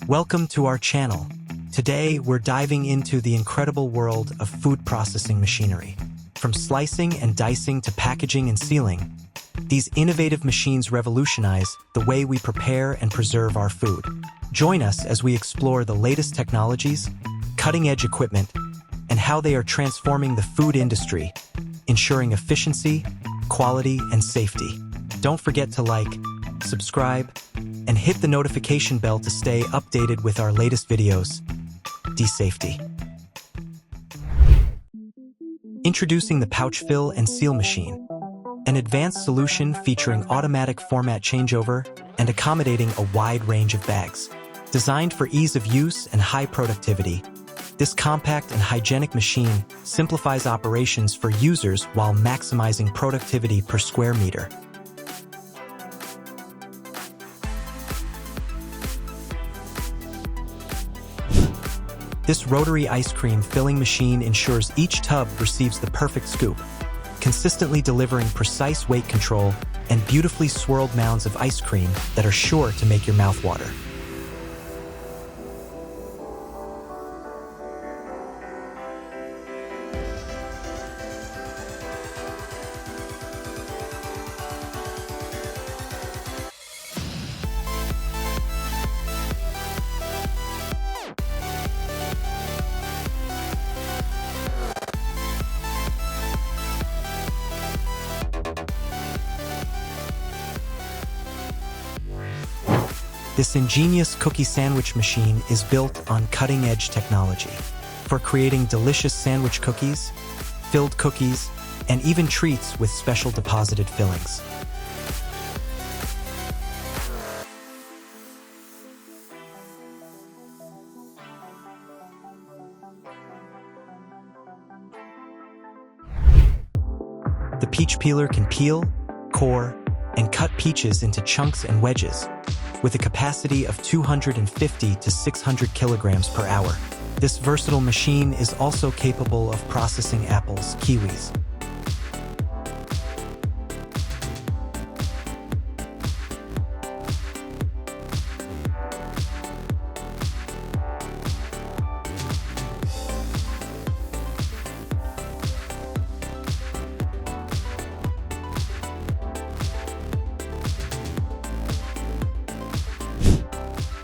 Welcome to our channel. Today, we're diving into the incredible world of food processing machinery. From slicing and dicing to packaging and sealing, these innovative machines revolutionize the way we prepare and preserve our food. Join us as we explore the latest technologies, cutting-edge equipment, and how they are transforming the food industry, ensuring efficiency, quality, and safety. Don't forget to like, subscribe, and hit the notification bell to stay updated with our latest videos. Safety. Introducing the pouch fill and seal machine, an advanced solution featuring automatic format changeover and accommodating a wide range of bags. Designed for ease of use and high productivity, this compact and hygienic machine simplifies operations for users while maximizing productivity per square meter. This rotary ice cream filling machine ensures each tub receives the perfect scoop, consistently delivering precise weight control and beautifully swirled mounds of ice cream that are sure to make your mouth water. This ingenious cookie sandwich machine is built on cutting-edge technology for creating delicious sandwich cookies, filled cookies, and even treats with special deposited fillings. The peach peeler can peel, core, and cut peaches into chunks and wedges, with a capacity of 250 to 600 kilograms per hour. This versatile machine is also capable of processing apples, kiwis,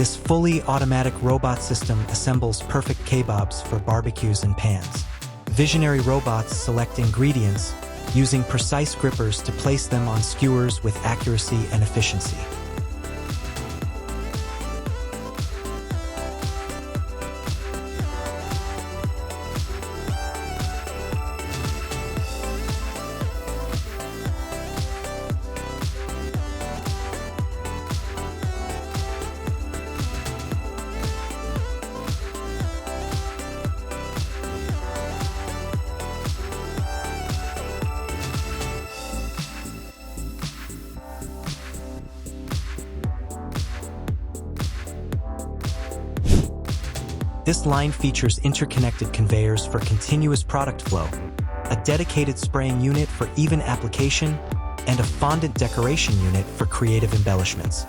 This fully automatic robot system assembles perfect kebabs for barbecues and pans. Visionary robots select ingredients using precise grippers to place them on skewers with accuracy and efficiency. This line features interconnected conveyors for continuous product flow, a dedicated spraying unit for even application, and a fondant decoration unit for creative embellishments.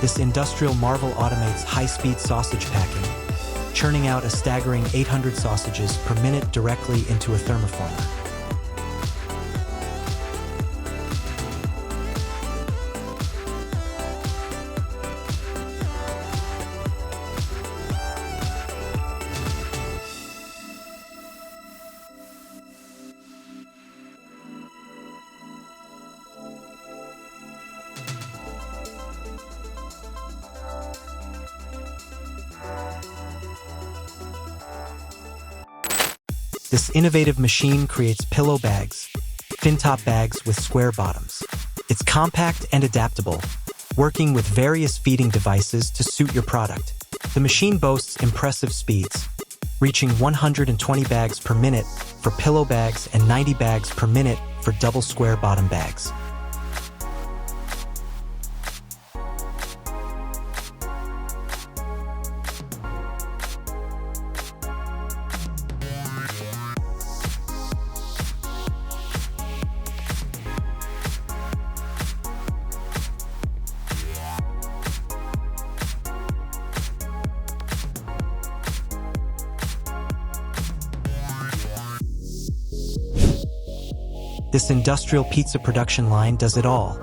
This industrial marvel automates high-speed sausage packing, churning out a staggering 800 sausages per minute directly into a thermoformer. This innovative machine creates pillow bags, fin-top bags with square bottoms. It's compact and adaptable, working with various feeding devices to suit your product. The machine boasts impressive speeds, reaching 120 bags per minute for pillow bags and 90 bags per minute for double square bottom bags. This industrial pizza production line does it all,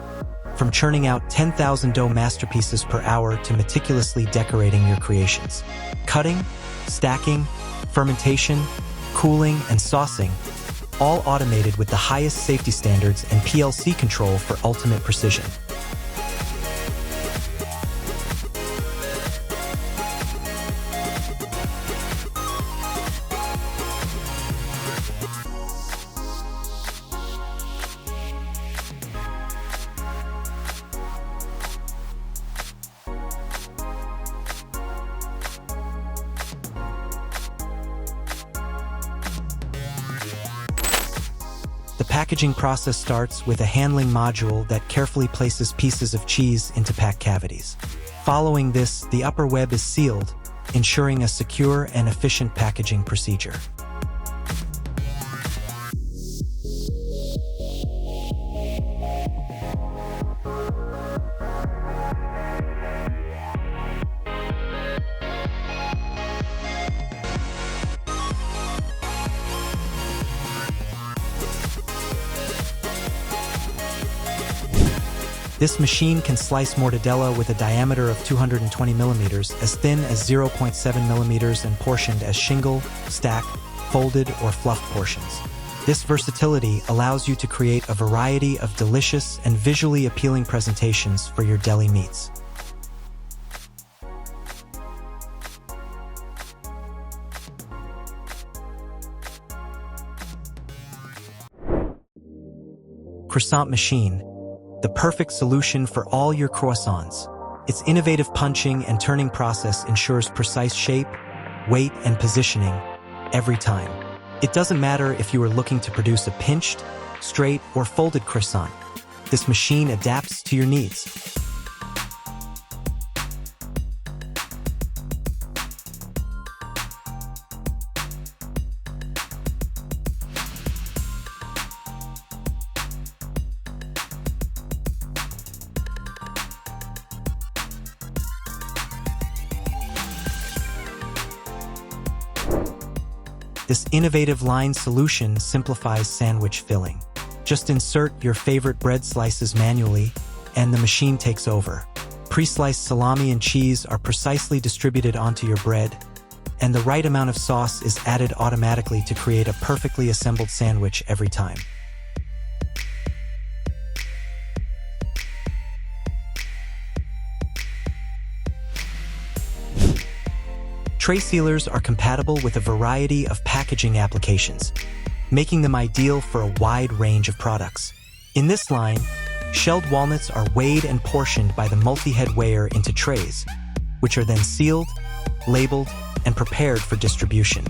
from churning out 10,000 dough masterpieces per hour to meticulously decorating your creations. Cutting, stacking, fermentation, cooling, and saucing, all automated with the highest safety standards and PLC control for ultimate precision. The packaging process starts with a handling module that carefully places pieces of cheese into pack cavities. Following this, the upper web is sealed, ensuring a secure and efficient packaging procedure. This machine can slice mortadella with a diameter of 220 millimeters, as thin as 0.7 millimeters, and portioned as shingle, stack, folded, or fluffed portions. This versatility allows you to create a variety of delicious and visually appealing presentations for your deli meats. Croissant machine, the perfect solution for all your croissants. Its innovative punching and turning process ensures precise shape, weight, and positioning every time. It doesn't matter if you are looking to produce a pinched, straight, or folded croissant. This machine adapts to your needs. This innovative line solution simplifies sandwich filling. Just insert your favorite bread slices manually, and the machine takes over. Pre-sliced salami and cheese are precisely distributed onto your bread, and the right amount of sauce is added automatically to create a perfectly assembled sandwich every time. Tray sealers are compatible with a variety of packaging applications, making them ideal for a wide range of products. In this line, shelled walnuts are weighed and portioned by the multi-head weigher into trays, which are then sealed, labeled, and prepared for distribution.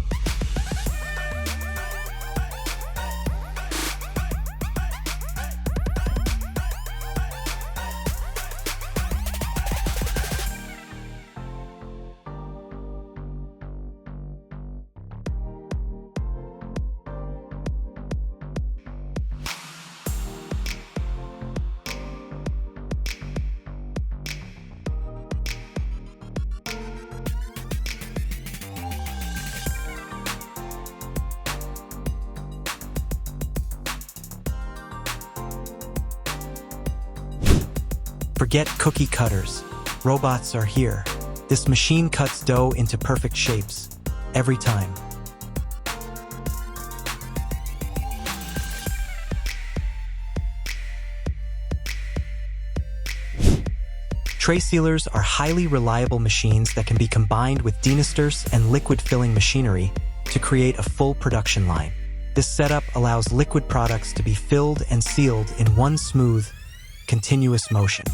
Forget cookie cutters. Robots are here. This machine cuts dough into perfect shapes, every time. Tray sealers are highly reliable machines that can be combined with denisters and liquid filling machinery to create a full production line. This setup allows liquid products to be filled and sealed in one smooth, continuous motion.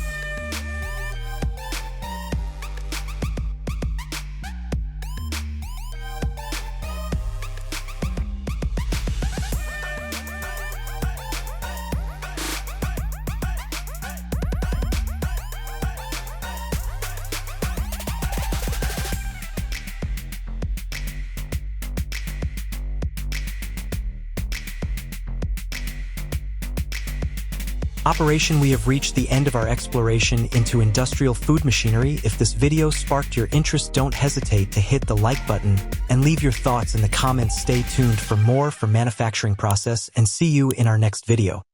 Operation, we have reached the end of our exploration into industrial food machinery. If this video sparked your interest, don't hesitate to hit the like button and leave your thoughts in the comments. Stay tuned for more from manufacturing process and see you in our next video.